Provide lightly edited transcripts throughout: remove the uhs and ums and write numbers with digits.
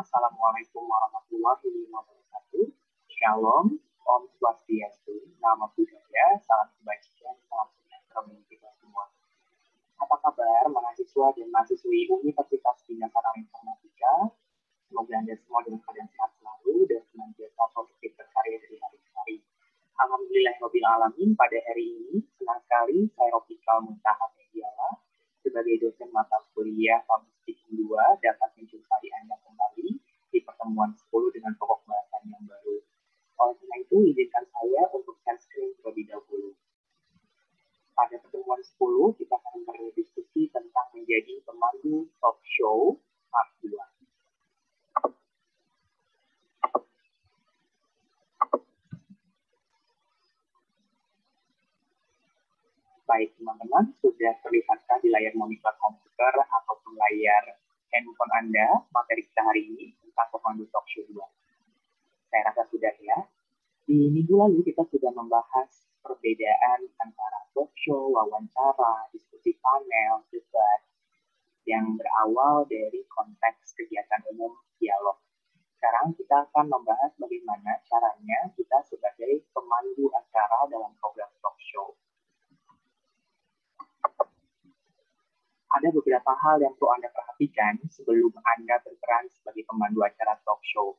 Assalamualaikum warahmatullahi wabarakatuh. Shalom, Om Swastiastu, Namo Buddhaya, salam kebajikan, salam sejahtera bagi kita semua. Apa kabar mahasiswa dan mahasiswi Universitas Bina Sarana Informatika? Semoga Anda semua dalam keadaan sehat selalu dan senantiasa positif berkarya dari hari ke hari. Alhamdulillahirabbil alamin, pada hari ini senang sekali saya Rofikal Muntaha Mediala sebagai dosen mata kuliah Public 2 dapat menjumpai Anda kembali di pertemuan 10 dengan pokok bahasan yang baru. Oleh karena itu, izinkan saya untuk share screen terlebih dahulu. Pada pertemuan 10, kita akan berdiskusi tentang menjadi pemandu talk show part 2. Baik teman-teman, sudah terlihatkah di layar monitor komputer ataupun layar handphone Anda materi kita hari ini tentang pemandu talk show 2? Saya rasa sudah ya. Di minggu lalu kita sudah membahas perbedaan antara talk show, wawancara, diskusi panel, debat yang berawal dari konteks kegiatan umum dialog. Sekarang kita akan membahas bagaimana caranya kita sebagai pemandu acara dalam program talk show. Ada beberapa hal yang perlu Anda perhatikan sebelum Anda berperan sebagai pemandu acara talk show.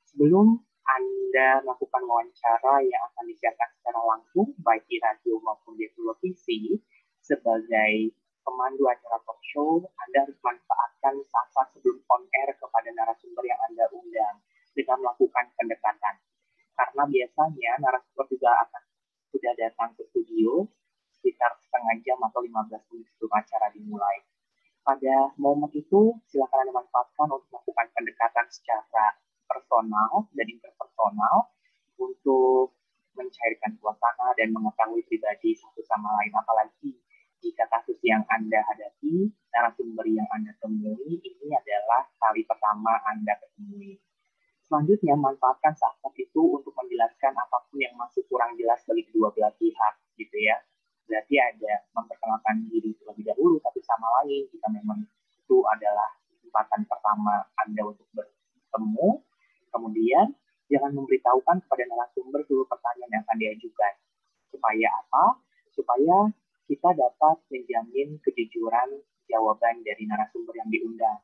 Sebelum Anda melakukan wawancara yang akan disiarkan secara langsung, baik di radio maupun di televisi, sebagai pemandu acara talk show, Anda harus manfaatkan saat-saat sebelum on air kepada narasumber yang Anda undang dengan melakukan pendekatan. Karena biasanya narasumber juga akan sudah datang ke studio sekitar setengah jam atau 15 menit sebelum acara dimulai. Pada momen itu, silakan Anda manfaatkan untuk melakukan pendekatan secara personal dan interpersonal untuk mencairkan suasana dan mengetahui pribadi satu sama lain. Apalagi jika kasus yang Anda hadapi, narasumber yang Anda temui, ini adalah kali pertama Anda ketemui. Selanjutnya, manfaatkan saat itu untuk menjelaskan apapun yang masih kurang jelas bagi kedua belah pihak, gitu ya. Berarti ada memperkenalkan diri terlebih dahulu satu sama lain jika memang itu adalah kesempatan pertama Anda untuk bertemu. Kemudian jangan memberitahukan kepada narasumber seluruh pertanyaan yang akan diajukan. Supaya apa? Supaya kita dapat menjamin kejujuran jawaban dari narasumber yang diundang.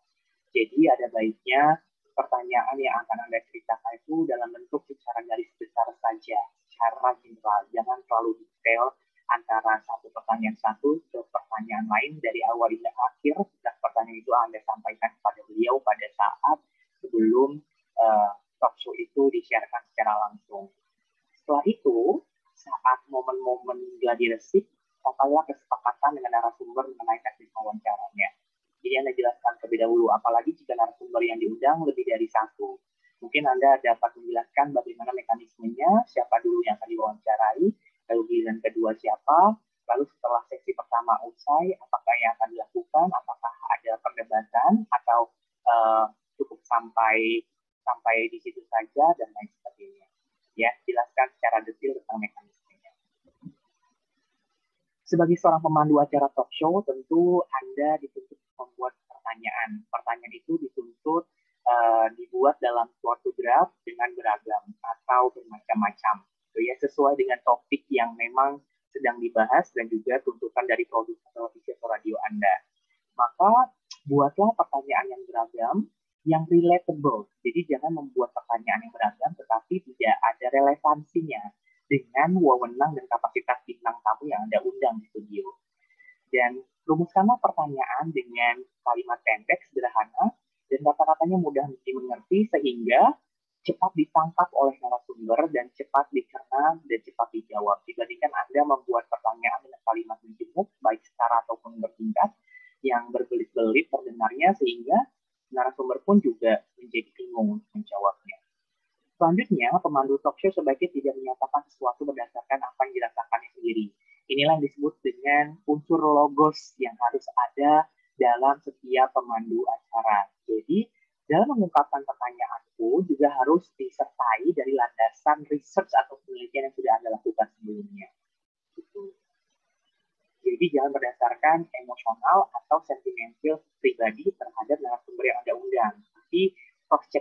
Jadi ada baiknya pertanyaan yang akan Anda ceritakan itu dalam bentuk secara garis besar saja, secara general. Jangan terlalu detail antara satu pertanyaan satu ke pertanyaan lain dari awal hingga akhir. Dan pertanyaan itu Anda sampaikan kepada beliau pada saat sebelum talk show itu disiarkan secara langsung. Setelah itu, saat momen-momen gladi resik, capailah kesepakatan dengan narasumber mengenai teknik wawancaranya. Jadi Anda jelaskan terlebih dahulu, apalagi jika narasumber yang diundang lebih dari satu. Mungkin Anda dapat menjelaskan bagaimana mekanismenya, siapa dulu yang akan diwawancarai, lalu giliran kedua siapa, lalu setelah sesi pertama usai, apakah yang akan dilakukan, apakah ada perdebatan, atau cukup sampai di situ saja, dan lain sebagainya. Ya, jelaskan secara detail tentang mekanismenya. Sebagai seorang pemandu acara talk show, tentu Anda dituntut membuat pertanyaan. Pertanyaan itu dituntut dibuat dalam suatu draft dengan beragam atau bermacam-macam. Ya, sesuai dengan topik yang memang sedang dibahas dan juga tuntutan dari produser televisi atau radio Anda. Maka buatlah pertanyaan yang beragam, yang relatable. Jadi jangan membuat pertanyaan yang beragam tetapi tidak ada relevansinya dengan wewenang dan kapasitas bintang tamu yang Anda undang di studio. Dan rumuskanlah pertanyaan dengan kalimat pendek, sederhana, dan kata-katanya mudah dimengerti sehingga cepat ditangkap oleh narasumber dan cepat dicerna dan cepat dijawab. Dibandingkan Anda membuat pertanyaan dengan kalimat menjemuk, baik secara ataupun bertingkat, yang berbelit-belit terdengarnya sehingga narasumber pun juga menjadi bingung menjawabnya. Selanjutnya, pemandu talk show sebaiknya tidak menyatakan sesuatu berdasarkan apa yang dirasakannya sendiri. Inilah yang disebut dengan unsur logos yang harus ada dalam setiap pemandu acara. Jadi, dalam mengungkapkan pertanyaan pun juga harus disertai dari landasan research atau penelitian yang sudah Anda lakukan sebelumnya. Gitu. Jadi jangan berdasarkan emosional atau sentimental pribadi terhadap narasumber yang Anda undang. Tapi cross check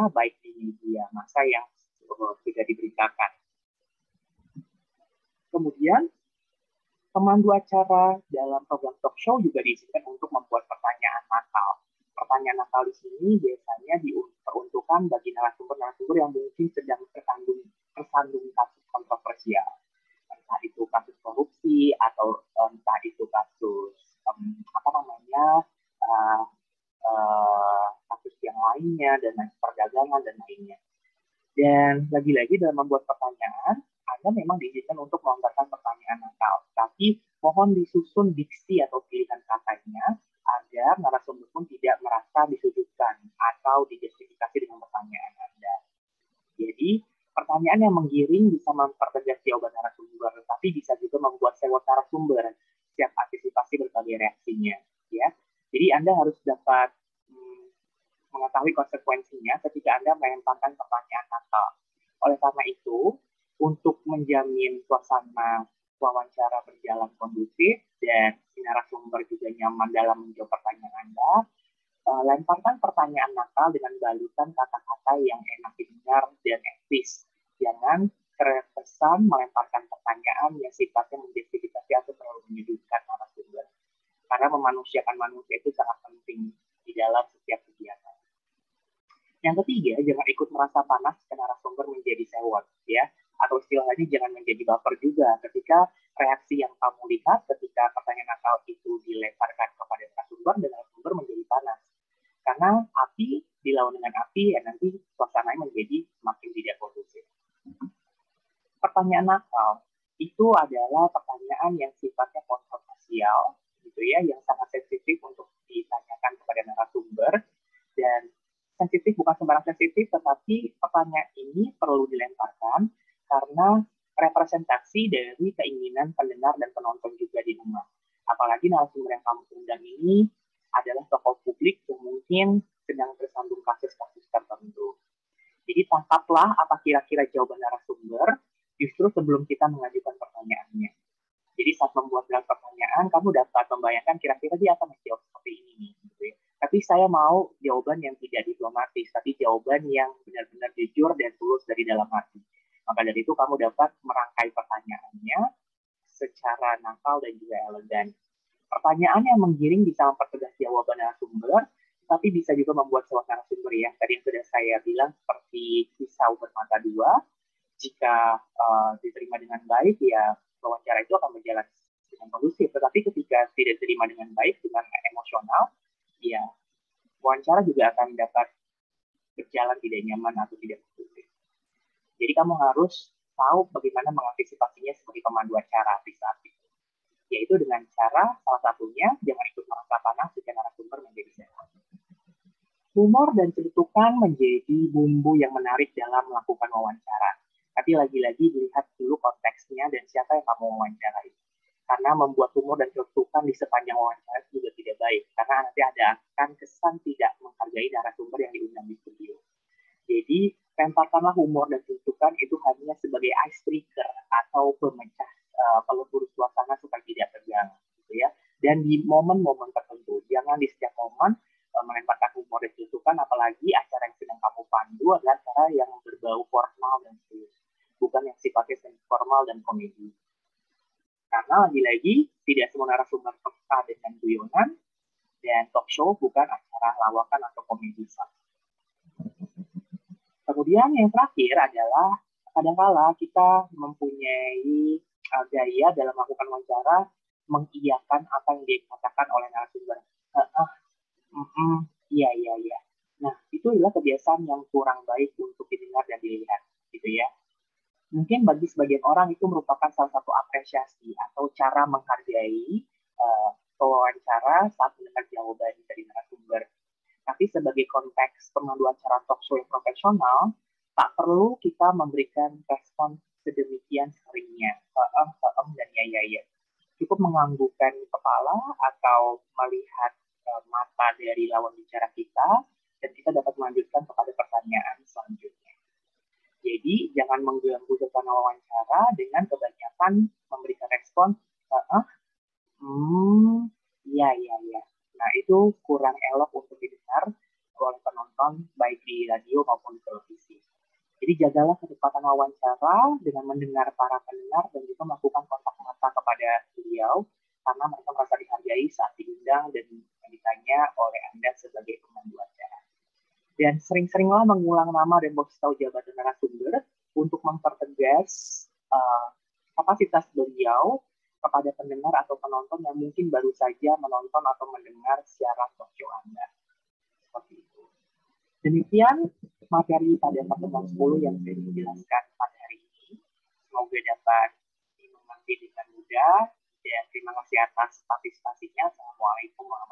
sebelumnya, baik di media massa yang sudah diberitakan. Kemudian, pemandu acara dalam program talk show juga diizinkan untuk membuat pertanyaan nakal. Pertanyaan nakal di sini biasanya diperuntukkan bagi narasumber-narasumber yang mungkin sedang tersandung kasus kontroversial. Entah itu kasus korupsi atau entah itu kasus kasus yang lainnya dan perdagangan dan lainnya. Dan lagi-lagi dalam membuat pertanyaan, Anda memang diizinkan untuk melontarkan pertanyaan nakal, tapi mohon disusun diksi atau pilihan katanya agar narasumber pun tidak merasa disudutkan atau dijustifikasi dengan pertanyaan Anda. Jadi, pertanyaan yang menggiring bisa mempertegas jawaban narasumber, tapi bisa juga membuat sewot narasumber siap antisipasi berbagai reaksinya. Ya, jadi Anda harus dapat mengetahui konsekuensinya ketika Anda melemparkan pertanyaan nakal. Oleh karena itu, untuk menjamin suasana wawancara berjalan kondusif dan narasumber juga nyaman dalam menjawab pertanyaan Anda, lemparkan pertanyaan nakal dengan balutan kata-kata yang enak didengar dan etis. Jangan terkesan melemparkan pertanyaan yang sifatnya menjustifikasi atau terlalu menyudutkan narasumber. Karena memanusiakan manusia itu sangat penting di dalam setiap kegiatan. Yang ketiga, jangan ikut merasa panas ke narasumber menjadi sewot, ya. Atau istilahnya jangan menjadi baper juga ketika reaksi yang kamu lihat ketika pertanyaan nakal itu dilemparkan kepada narasumber dan narasumber menjadi panas. Karena api dilawan dengan api, ya nanti suasananya menjadi semakin tidak kondusif. Pertanyaan nakal itu adalah pertanyaan yang sifatnya kontroversial, gitu ya, yang sangat sensitif untuk ditanyakan kepada narasumber. Dan sensitif bukan sembarang sensitif, tetapi pertanyaan ini perlu dilemparkan karena representasi dari keinginan pendengar dan penonton juga di rumah. Apalagi narasumber yang kamu undang ini adalah tokoh publik yang mungkin sedang tersandung kasus-kasus tertentu. Jadi tangkaplah apa kira-kira jawaban narasumber justru sebelum kita mengajukan pertanyaannya. Jadi saat membuat pertanyaan, kamu dapat membayangkan kira-kira dia akan menjawab seperti ini. Gitu ya. Tapi saya mau jawaban yang tidak diplomatis, tapi jawaban yang benar-benar jujur dan tulus dari dalam hati. Maka dari itu kamu dapat merangkai pertanyaannya secara nakal dan juga elegan. Pertanyaan yang menggiring bisa mempertegas jawaban narasumber, tapi bisa juga membuat suasana narasumber ya. Tadi yang sudah saya bilang seperti pisau bermata dua. Jika diterima dengan baik, ya wawancara itu akan berjalan dengan kondusif. Tetapi ketika tidak diterima dengan baik, dengan emosional, ya wawancara juga akan dapat berjalan tidak nyaman atau tidak kondusif. Jadi kamu harus tahu bagaimana mengantisipasinya sebagai pemandu acara di saat itu. Yaitu dengan cara, salah satunya, jangan ikut merasa panas jika narasumber menjadi sehat. Humor dan celutukan menjadi bumbu yang menarik dalam melakukan wawancara. Tapi lagi-lagi dilihat dulu konteksnya dan siapa yang kamu wawancarai. Karena membuat humor dan celutukan di sepanjang wawancara juga tidak baik. Karena nanti ada akan kesan tidak menghargai narasumber yang diundang di studio. Jadi, lemparkanlah humor dan celutukan itu hanya sebagai icebreaker atau pemecah pelebur suasana supaya tidak tegang. Gitu ya. Dan di momen-momen tertentu. Jangan di setiap momen melemparkan humor dan celutukan, apalagi acara yang sedang kamu pandu adalah acara yang berbau formal dan serius. Bukan yang sifatnya formal dan komedi. Karena lagi-lagi tidak semua narasumber peka dengan guyonan dan talk show bukan acara lawakan atau komedi. Kemudian yang terakhir adalah kadang-kala kita mempunyai gaya dalam melakukan wawancara mengiyakan apa yang dikatakan oleh narasumber. Iya. Nah, itu adalah kebiasaan yang kurang baik untuk didengar dan dilihat, gitu ya. Mungkin bagi sebagian orang itu merupakan salah satu apresiasi atau cara menghargai wawancara saat mendengar jawaban dari narasumber. Tapi sebagai konteks pemandu acara talk show yang profesional, tak perlu kita memberikan respon sedemikian seringnya. Dan ya. Cukup menganggukkan kepala atau melihat mata dari lawan bicara kita, dan kita dapat melanjutkan kepada pertanyaan selanjutnya. Jadi, jangan mengganggu suasana wawancara dengan kebanyakan memberikan respon, iya. Nah, itu kurang elok untuk didengar oleh penonton penonton baik di radio maupun di televisi. Jadi jagalah kecepatan wawancara dengan mendengar para pendengar dan juga melakukan kontak mata kepada beliau karena mereka merasa dihargai saat diundang dan ditanya oleh Anda sebagai pemandu acara. Dan sering-seringlah mengulang nama dan box tahu jabatan narasumber untuk mempertegas kapasitas beliau kepada pendengar atau penonton yang mungkin baru saja menonton atau mendengar siaran talk show Anda. Seperti itu. Demikian materi pada pertemuan 10 yang saya jelaskan pada hari ini. Semoga dapat dimengerti dengan mudah. Dan terima kasih atas partisipasinya. Assalamualaikum warahmatullahi wabarakatuh.